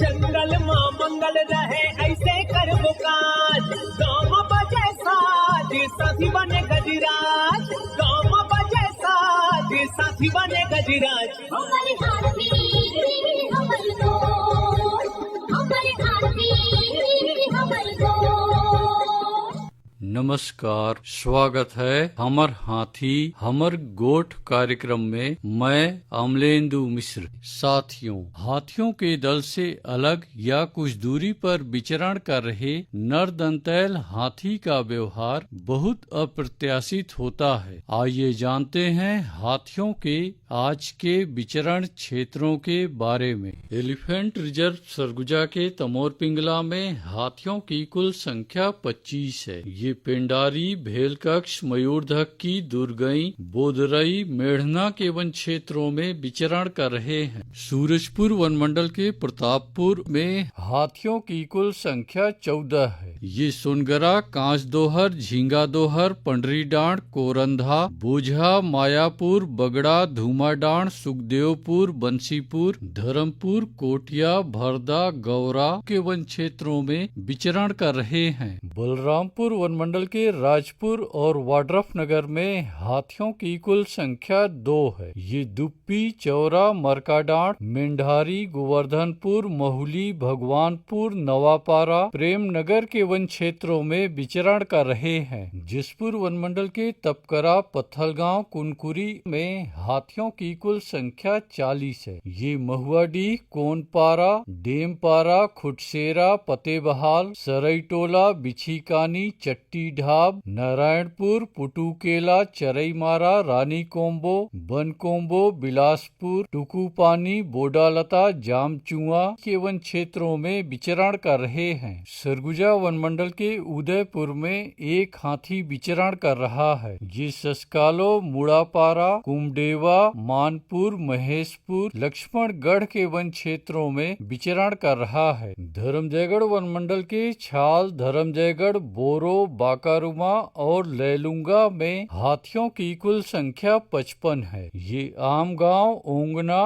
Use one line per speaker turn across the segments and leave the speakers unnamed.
जंगल मां मंगल रहे ऐसे कर काज, गाँव बजे साज साथी बने गजराज, गाँव बजे साज साथी बने गजराज।
हमारे हाथी हमर गोठ, हमारे हाथी हमर गोठ।
नमस्कार, स्वागत है हमर हाथी हमर गोठ कार्यक्रम में। मैं अमलेंदु मिश्र। साथियों, हाथियों के दल से अलग या कुछ दूरी पर विचरण कर रहे नर दंतैल हाथी का व्यवहार बहुत अप्रत्याशित होता है। आइए जानते हैं हाथियों के आज के विचरण क्षेत्रों के बारे में। एलिफेंट रिजर्व सरगुजा के तमोर पिंगला में हाथियों की कुल संख्या 25 है। ये पिंडारी, भेलकक्ष, मयूरधक्की, दुर्गई, बोदरई, मेढ़ना के वन क्षेत्रों में विचरण कर रहे हैं। सूरजपुर वनमंडल के प्रतापपुर में हाथियों की कुल संख्या 14 है। ये सोनगरा, कांच दोहर, झींगा दोहर, पंडरी डांड, कोरंधा, बोझा, मायापुर, बगड़ा, धूमाडांड, सुखदेवपुर, बंसीपुर, धर्मपुर, कोटिया, भरदा, गौरा के वन क्षेत्रों में विचरण कर रहे हैं। बलरामपुर वनमंडल के राजपुर और वाड्रफ नगर में हाथियों की कुल संख्या 2 है। ये दुप्पी, चौरा, मरकाडांड, मेंढारी, गोवर्धनपुर, महुली, भगवानपुर, नवापारा, प्रेम नगर के वन क्षेत्रों में विचरण कर रहे हैं। जिसपुर वनमंडल के तपकरा, पत्थलगांव, कुनकुरी में हाथियों की कुल संख्या 40 है। ये महुआडीह, कोनपारा, डेमपारा, खुटसेरा, पतेबहाल, सरईटोला, बिछीकानी, चट्टी ढाब, नारायणपुर, पुटुकेला, चरईमारा, रानी कोम्बो, बनकोम्बो, बिलासपुर, टुकुपानी, बोडालता, जामचुआ के वन क्षेत्रों में विचरण कर रहे हैं। सरगुजा वनमंडल के उदयपुर में एक हाथी विचरण कर रहा है। ये सस्कालो, मुड़ापारा, कुमडेवा, मानपुर, महेशपुर, लक्ष्मणगढ़ के वन क्षेत्रों में विचरण कर रहा है। धर्मजयगढ़ वनमंडल के छाल, धर्मजयगढ़, बोरो, बाकारुमा और लैलुंगा में हाथियों की कुल संख्या 55 है। ये आमगांव, ओंगना,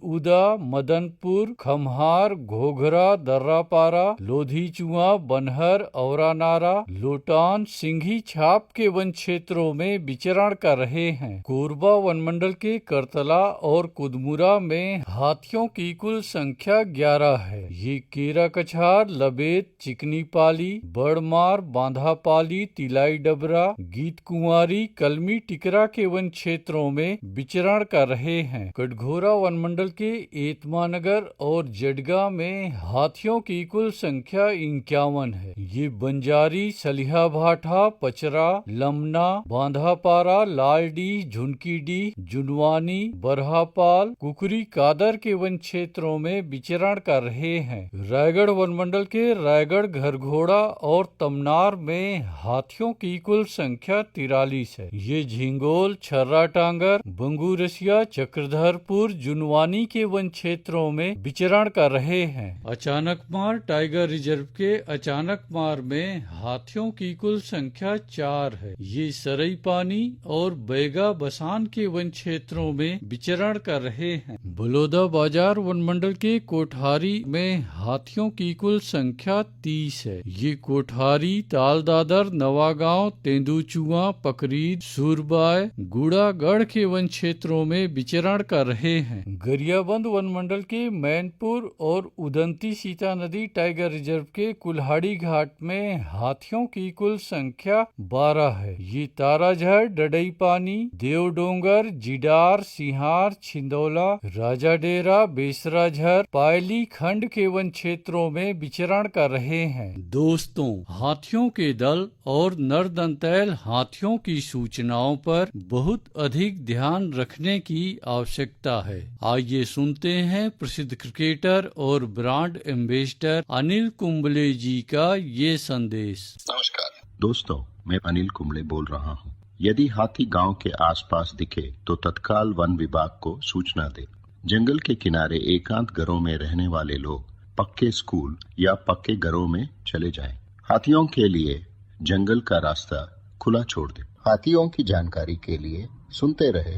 उदा, मदनपुर, खमहार, घोघरा, दर्रापारा, लोधीचुआ, बनहर, औरानारा, लोटान, सिंघी छाप के वन क्षेत्रों में विचरण कर रहे हैं। कोरबा वनमंडल के करतला और कुदमुरा में हाथियों की कुल संख्या 11 है। ये केरा कछार, लबेत, चिकनी पाली, बड़मार, बांधापाली, तिलाई डबरा, गीत कुंवारी, कलमी टिकरा के वन क्षेत्रों में विचरण कर रहे हैं। कटघोरा वनमंडल के एतमानगर और जडगा में हाथियों की कुल संख्या 51 है। ये बंजारी, सलिहा भाठा, पचरा, लमना, बांधापारा, लालडी, झुनकीडी, जुनवानी, बरहापाल, कुकरी कादर के वन क्षेत्रों में विचरण कर रहे हैं। रायगढ़ वनमंडल के रायगढ़, घरघोड़ा और तमनार में हाथियों की कुल संख्या 43 है। ये झिंगोल, छर्रा टांगर, बंगूरसिया, चक्रधरपुर, जुनवानी के वन क्षेत्रों में विचरण कर रहे हैं। अचानकमार टाइगर रिजर्व के अचानकमार में हाथियों की कुल संख्या 4 है। ये सरई पानी और बैगा बसान के वन क्षेत्रों में विचरण कर रहे हैं। बलौदा बाजार वनमंडल के कोठारी में हाथियों की कुल संख्या 30 है। ये कोठारी, तालदादर, नवागांव, तेंदुचुआ, पकरीद, सूरबाय, गुड़ागढ़ के वन क्षेत्रों में विचरण कर रहे हैं। गरियाबंद वनमंडल के मैनपुर और उदंती सीता नदी टाइगर रिजर्व के कुल्हाड़ी घाट में हाथियों की कुल संख्या 12 है। ये ताराझर, डडई पानी, देवडोंगर, जिडार, सिहार, छिंदौला, राजाडेरा, बेसराझर, पायली खंड के वन क्षेत्रों में विचरण कर रहे हैं। दोस्तों, हाथियों के दल और नरदंतैल हाथियों की सूचनाओं पर बहुत अधिक ध्यान रखने की आवश्यकता है। आइए सुनते हैं प्रसिद्ध क्रिकेटर और ब्रांड एम्बेसडर अनिल कुंबले जी का ये संदेश।
नमस्कार दोस्तों, मैं अनिल कुंबले बोल रहा हूँ। यदि हाथी गांव के आसपास दिखे तो तत्काल वन विभाग को सूचना दे। जंगल के किनारे एकांत घरों में रहने वाले लोग पक्के स्कूल या पक्के घरों में चले जाएं। हाथियों के लिए जंगल का रास्ता खुला छोड़ दे। हाथियों की जानकारी के लिए सुनते रहे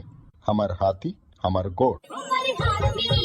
हमर हाथी हमर गोठ।
हमर हाथी